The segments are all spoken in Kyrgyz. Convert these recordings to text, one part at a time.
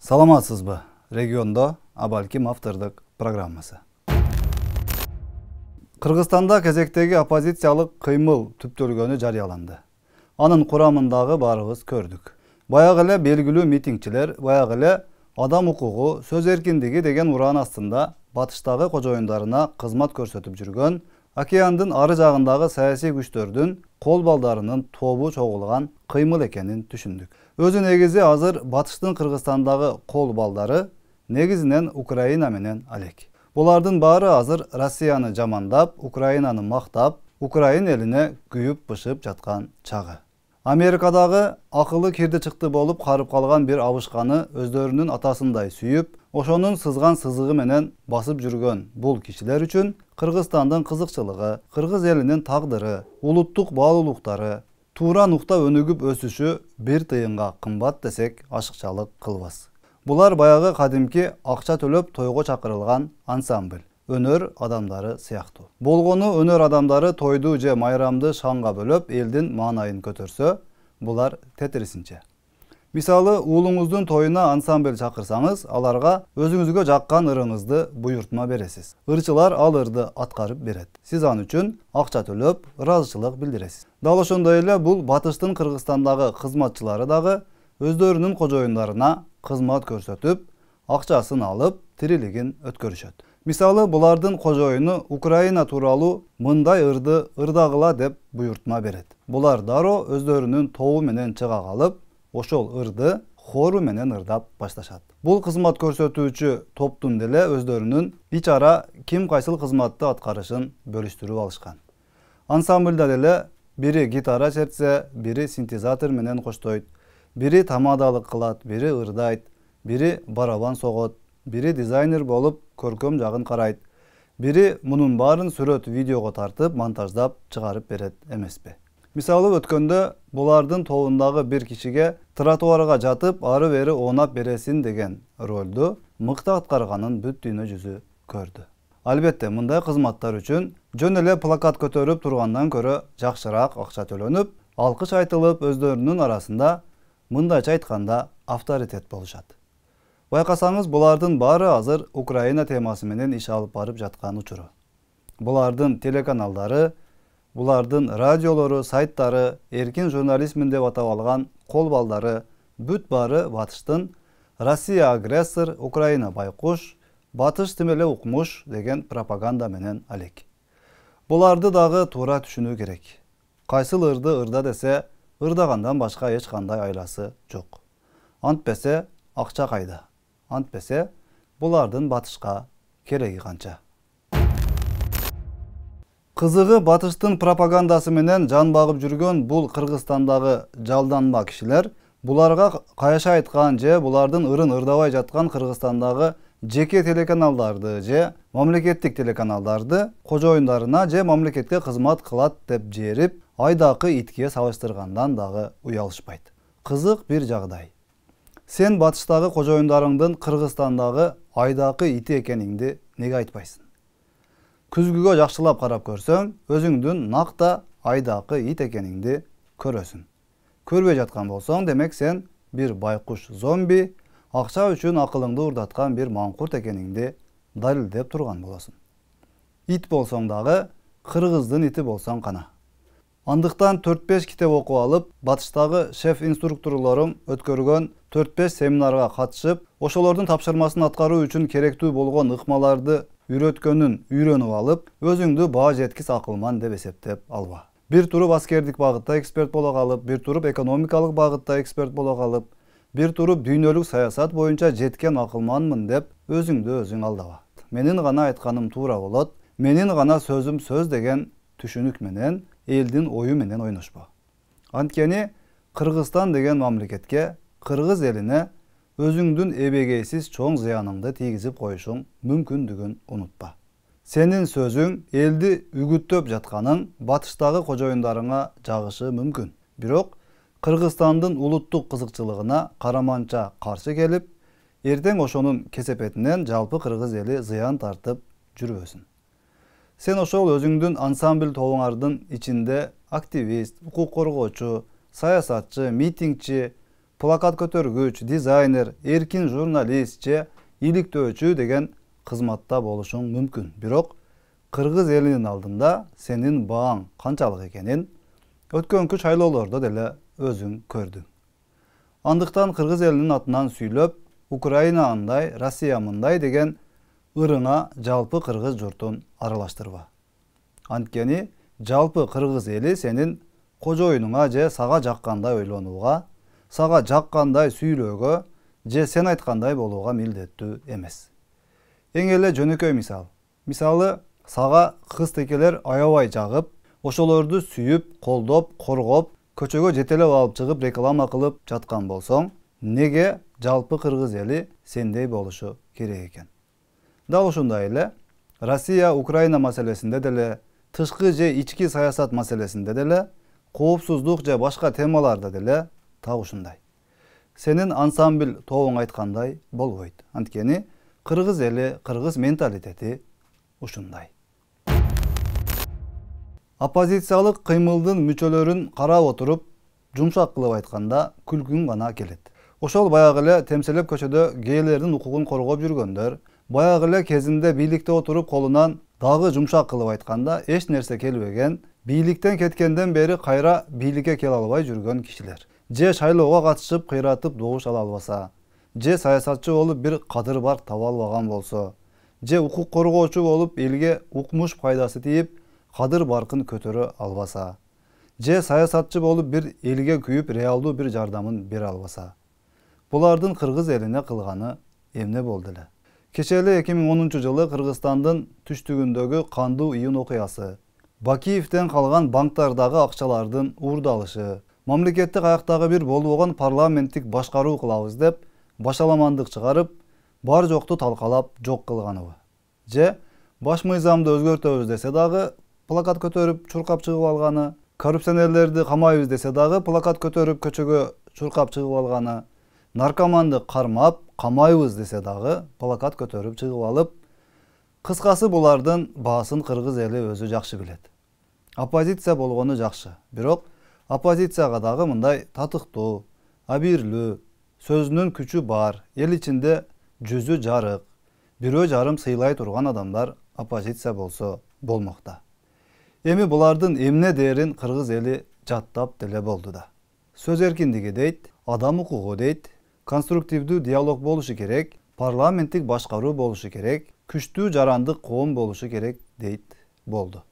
Саламатсызбы? Регионда Абалким автордук программасы. Кыргызстанда кезектеги оппозициялык кыймыл түптөлгөнү жарыяланды. Анын курамындагы барыбыз көрдүк. Баягы эле белгилүү митингчилер, баягы эле адам укугу, сөз эркиндиги деген уран астында батыштагы кожоюндарына кызмат көрсөтүп жүргөн, океандын ары жагындагы саясий күчтөрдүн кол балдарынын тобу чогулган кыймыл экенин түшүндүк. Өзү негизи азыр батыштын Кыргызстандагы кол балдары негизинен Украина менен алек. Булардын баары азыр Россияны жамандап, Украинаны мактап, Украин элине күйүп-бышып жаткан чагы. Америкадагы акылы кирди чыкты болуп карып калган бир абышканы өздөрүнүн атасындай сүйүп, ошонун сызган сызыгы менен басып жүргөн бул кишилер үчүн Кыргызстандын кызыкчылыгы, кыргыз элинин тагдыры, улуттук баалуулуктары, туура нукта өнүгүп өсүшү бир тыйынга кымбат десек ашыкчалык кылбас. Булар баягы кадимки акча төлөп тойго чакырылган ансамбль, өнөр адамдары сыяктуу. Болгону өнөр адамдары тойду же майрамды шанга бөлөп элдин маанайын көтөрсө, булар тетрисинче. Мисалы, уулуңуздун тоюна ансамбль чакырсаңыз, аларга өзүңүзгө жаккан ырыңызды буйртма бересиз. Ырчылар ал ырды аткарып берет. Сиз ан үчүн акча төлөп, ыраазычылык билдиресиз. Дал ошондой эле бул батыштын Кыргызстандагы кызматчылары дагы өздөрүнүн кожоюндарына кызмат көрсөтүп, акчасын алып, тирилигин өткөрүшөт. Мисалы, булардын кожоюну Украина тууралуу мындай ырды ырдагыла деп буйртма берет. Булар дароо өздөрүнүн тобу менен чыга калып, ошол ырды хору менен ырдап башташат. Бул кызмат көрсөтүүчү топтун деле өздөрүнүн ич ара ким кайсыл кызматты аткарышын бөлүштүрүп алышкан. Ансамбльда деле бири гитара чертсе, бири синтезатор менен коштойт, бири тамадалык кылат, бири ырдайт, бири барабан согот, бири дизайнер болуп көркөм жагын карайт, бири мунун баарын сүрөт видеого тартып, монтаждап чыгарып берет эмеспи. Мисалы, өткөндө булардын тобундагы бир кишиге тротуарга жатып, ары бери оонап бересин деген ролду мыкты аткарганын бүт дүйнө жүзү көрдү. Албетте, мындай кызматтар үчүн жөн эле плакат көтөрүп тургандан көрө жакшыраак акча төлөнүп, алкыш айтылып, өздөрүнүн арасында мындайча айтканда авторитет болушат. Байкасаңыз, булардын баары азыр Украина темасы менен иш алып барып жаткан учуру. Булардын телеканалдары, булардын радиолору, сайттары, эркин журнализмин деп атап алган кол балдары бүт баары батыштын Россия агрессор, Украина байкуш, батыш тим эле укмуш деген пропаганда менен алек. Буларды дагы туура түшүнүү керек. Кайсыл ырды ырда десе, ырдагандан башка эч кандай айласы жок. Антпесе акча кайда? Антпесе булардын батышка кереги канча? Кызыгы, батыштын пропагандасы менен жан багып жүргөн бул Кыргызстандагы жалданма кишилер буларга кайша айткан же булардын ырын ырдабай жаткан Кыргызстандагы жеке телеканалдарды же мамлекеттик телеканалдарды кожоюндарына же мамлекетке кызмат кылат деп жерип, айдакы итке салыштыргандан дагы уялышпайт. Кызык бир жагдай. Сен батыштагы кожоюндарыңдын Кыргызстандагы айдакы ити экениңди неге айтпайсың? Күзгүгө жакшылап карап көрсөң, өзүңдүн накта айдакы ит экениңди көрөсүң. Көрбөй жаткан болсоң, демек сен бир байкуш зомби, акча үчүн акылыңды урдаткан бир маңкурт экениңди далилдеп турган болосуң. Ит болсоң дагы, кыргыздын ити болсоң кана. Андыктан 4-5 китеп окуп алып, батыштагы шеф-инструкторлорум өткөргөн 4-5 семинарга катышып, ошолордун тапшырмасын аткаруу үчүн керектүү болгон ыкмаларды үйрөткөнүн үйрөнүп алып, өзүңдү баа жеткис акылман деп эсептеп алба. Бир туруп аскердик багытта эксперт боло калып, бир туруп экономикалык багытта эксперт боло калып, бир туруп дүйнөлүк саясат боюнча жеткен акылманмын деп өзүңдү өзүң алдаба. Менин гана айтканым туура болот, менин гана сөзүм сөз деген түшүнүк менен элдин ою менен ойношпо. Анткени Кыргызстан деген мамлекетке, кыргыз элине өзүңдүн эбегейсиз чоң зыяныңды тийгизип коюшуң мүмкүндүгүн унутпа. Сенин сөзүң элди үгүттөп жатканың батыштагы кожоюндарыңа жагышы мүмкүн. Бирок Кыргызстандын улуттук кызыкчылыгына караманча каршы келип, эртең ошонун кесепетинен жалпы кыргыз эли зыян тартып жүрбөсүн. Сен ошол өзүңдүн ансамбль тобуңардын ичинде активист, укук коргоочу, саясатчы, митингчи, plakat көтөргүч, дизайнер, эркин журналист же иликтөөчү деген кызматта болушуң мүмкүн. Бирок кыргыз элинин алдында сенин бааң канчалык экенин өткөнкү шайлоолордо деле өзүң көрдүң. Андыктан кыргыз элинин атынан сүйлөп, Украина андай, Россия мындай деген ырыңа жалпы кыргыз журтун аралаштырба. Анткени жалпы кыргыз эли сенин кожоюнуңа же сага жаккандай ойлонууга, сага жаккандай сүйлөөгө же сен айткандай болууга милдеттүү эмес. Эң эле жөнөкөй мисал. Мисалы, сага кыз-текелер аябай жагып, ошолорду сүйүп, колдоп, коргоп, көчөгө жетелеп алып чыгып реклама кылып жаткан болсоң, неге жалпы кыргыз эли сендей болушу керек экен? Дал ушундай эле Россия Украина маселесинде деле, тышкы же ички саясат маселесинде деле, коопсуздук же башка темаларда деле так ушундай. Сенин ансамбль тобуң айткандай болбойт. Анткени кыргыз эли, кыргыз менталитети ушундай. Оппозициялык кыймылдын мүчөлөрүн карап отуруп, жумшак кылып айтканда күлкүң гана келет. Ошол баягы эле темселеп көчөдө гейлердин укугун коргоп жүргөндөр, баягы эле кезинде бийликте отуруп колунан дагы жумшак кылып айтканда эч нерсе келбеген, бийликтен кеткенден бери кайра бийликке келе албай жүргөн кишилер. Же шайлоого катышып кыйратып добуш ала албаса, же саясатчы болуп бир кадыр барк таба албаган болсо, же укук коргоочу болуп элге укмуш пайдасы тийип кадыр баркын көтөрө албаса, же саясатчы болуп бир элге күйүп реалдуу бир жардамын бере албаса. Булардын кыргыз элине кылганы эмне болду эле? Кече эле 2010 жылы Кыргызстандын түштүгүндөгү кандуу июн окуясы, Бакиевден калган банктардагы акчалардын уурдалышы, мамлекеттик аяктагы бир болбогон парламенттик башкаруу кылабыз деп башаламандык чыгарып, бар жокту талкалап жок кылганыбы? Же баш мыйзамды өзгөртөбүз десе дагы плакат көтөрүп чуркап чыгып алганы, коррупционерлерди камайбыз десе дагы плакат көтөрүп көчөгө чуркап чыгып алганы, наркоманды кармап камайбыз десе дагы плакат көтөрүп чыгып алып, кыскасы булардын баасын кыргыз эли өзү жакшы билет. Оппозиция болгону жакшы, бирок оппозицияга дагы мындай татыктуу, абийирлүү, сөзүнүн күчү бар, эл ичинде жүзү жарык, бирөө жарым сыйлай турган адамдар оппозиция болсо болмокта. Эми булардын эмне дээрин кыргыз эли жаттап деле болду да. Сөз эркиндиги дейт, адам укугу дейт, конструктивдүү диалог болушу керек, парламенттик башкаруу болушу керек, күчтүү жарандык коом болушу керек дейт болду.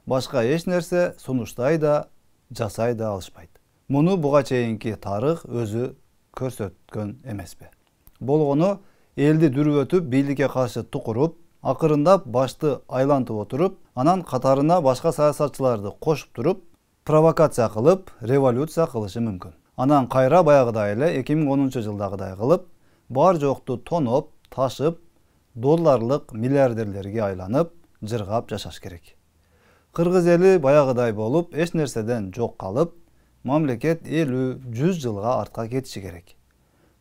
Башка эч нерсе сунуштай да, жасай да алышпайт. Муну буга чейинки тарых өзү көрсөткөн эмеспи. Болгону элди дүрбөтүп, бийликке каршы тукуруп, акырындап башты айлантып отуруп, анан катарына башка саясатчыларды кошуп туруп, провокация кылып, революция кылышы мүмкүн. Анан кайра баягыдай эле 2010 жылдагыдай кылып, бар жокту тоноп, ташып, долларлык миллиардерлерге айланып, жыргап жашаш керек. Кыргыз эли баягыдай болуп, эч нерседен жок калып, мамлекет 50-100 жылга артка кетиши керек.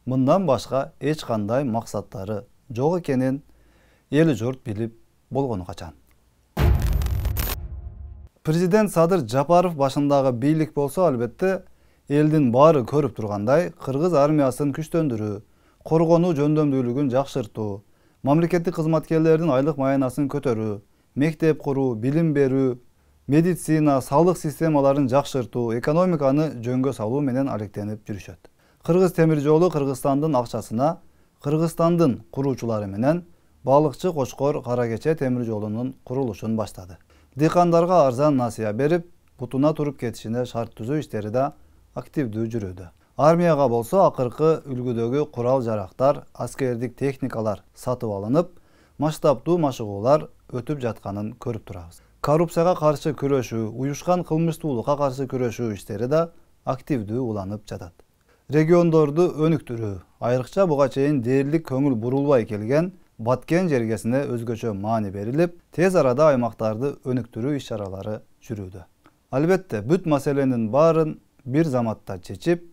Мындан башка эч кандай максаттары жок экенин эл журт билип болгону качан. Президент Садыр Жапаров башындагы бийлик болсо, албетте, элдин баары көрүп тургандай, кыргыз армиясын күчтөндүрүү, коргонуу жөндөмдүүлүгүн жакшыртуу, мамлекеттик кызматкерлердин айлык маянасын көтөрүү, мектеп куруу, билим берүү, медицина, салык системаларын жакшыртуу, экономиканы жөнгө салуу менен алектенип жүрүшөт. Кыргыз темир жолу Кыргызстандын акчасына Кыргызстандын куруучулары менен балыкчы Кочкор Каракече темир жолунун курулушун баштады. Дыйкандарга арзан насыя берип, бутуна туруп кетишине шарт түзүү иштери да активдүү жүрүүдө. Армияга болсо акыркы үлгүдөгү курал жарактар, аскердик техникалар сатып алынып, масштабдуу машыгуулар өтүп жатканын көрүп турабыз. Коррупцияга каршы күрөшүү, уюшкан кылмыштуулукка каршы күрөшүү иштери да активдүү уланып жатат. Региондорду өнүктүрүү, айрыкча буга чейин дээрлик көңүл бурулбай келген Баткен жергесине өзгөчө маани берилип, тез арада аймактарды өнүктүрүү иш-чаралары жүрүүдө. Албетте, бүт маселенин баарын бир заматта чечип,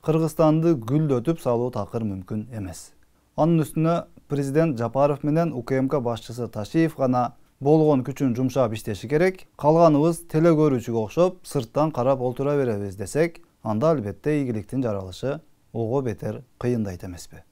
Кыргызстанды гүлдөтүп салуу такыр мүмкүн эмес. Анын үстүнө президент Жапаров менен УКМК башчысы Ташиев гана болгон күчүн жумшап иштеши керек, калганыбыз теле көрүүчүгө окшоп сырттан карап олтура беребиз десек, анда албетте ийгиликтин жаралышы ого бетер кыйындайт эмеспи?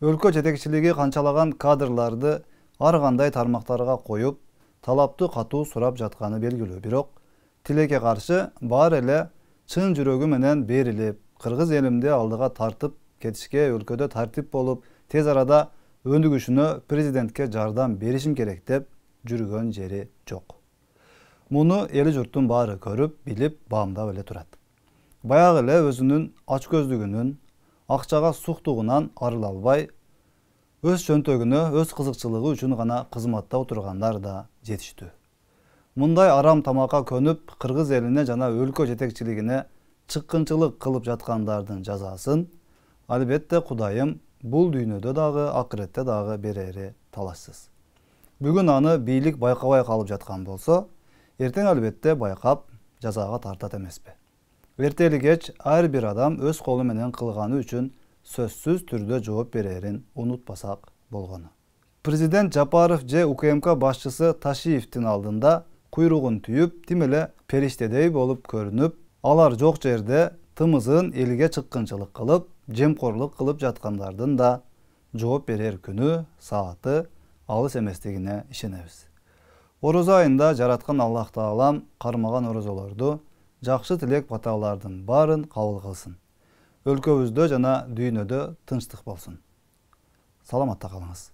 Өлкө жетекчилиги канчалаган кадрларды ар кандай тармактарга коюп, талапты катуу сурап жатканы белгилүү. Бирок тилекке каршы баары эле чын жүрөгү менен берилип, кыргыз элимди алдыга тартып кетишке, өлкөдө тартип болуп, тез арада өндүгүшүнө президентке жардам беришим керек деп жүргөн жери жок. Муну эли журттун баары көрүп, билип, баамдап эле турат. Баягы эле өзүнүн ачкөздүгүнүн, акчага суктугунан арыла албай, өз чөнтөгүнө, өз кызыкчылыгы үчүн гана кызматта отургандар да жетиштүү. Мындай арам тамакка көнүп, кыргыз элине жана өлкө жетекчилигине чыккынчылык кылып жаткандардын жазасын албетте Кудайым бул дүйнөдө дагы, акыретте дагы берери талашсыз. Бүгүн аны бийлик байкабай калып жаткан болсо, эртең албетте байкап жазага тартат эмеспи? Эртели кеч ар бир адам өз колу менен кылганы үчүн сөзсүз түрдө жооп берерин унутпасак болгону. Президент Жапаров же УКМК башчысы Ташиевдин алдында куйругун түйүп, тим эле периштедей болуп көрүнүп, алар жок жерде тымызын элге чыккынчылык кылып, жемкорлук кылып жаткандардын да жооп берер күнү, сааты алыс эместигине ишенебиз. Орозо айында жараткан Аллах Таалам кармаган орозолорду, жакшы тилек баталардын баарын кабыл кылсын. Өлкөбүздө жана дүйнөдө тынчтык болсун. Саламатта калыңыз.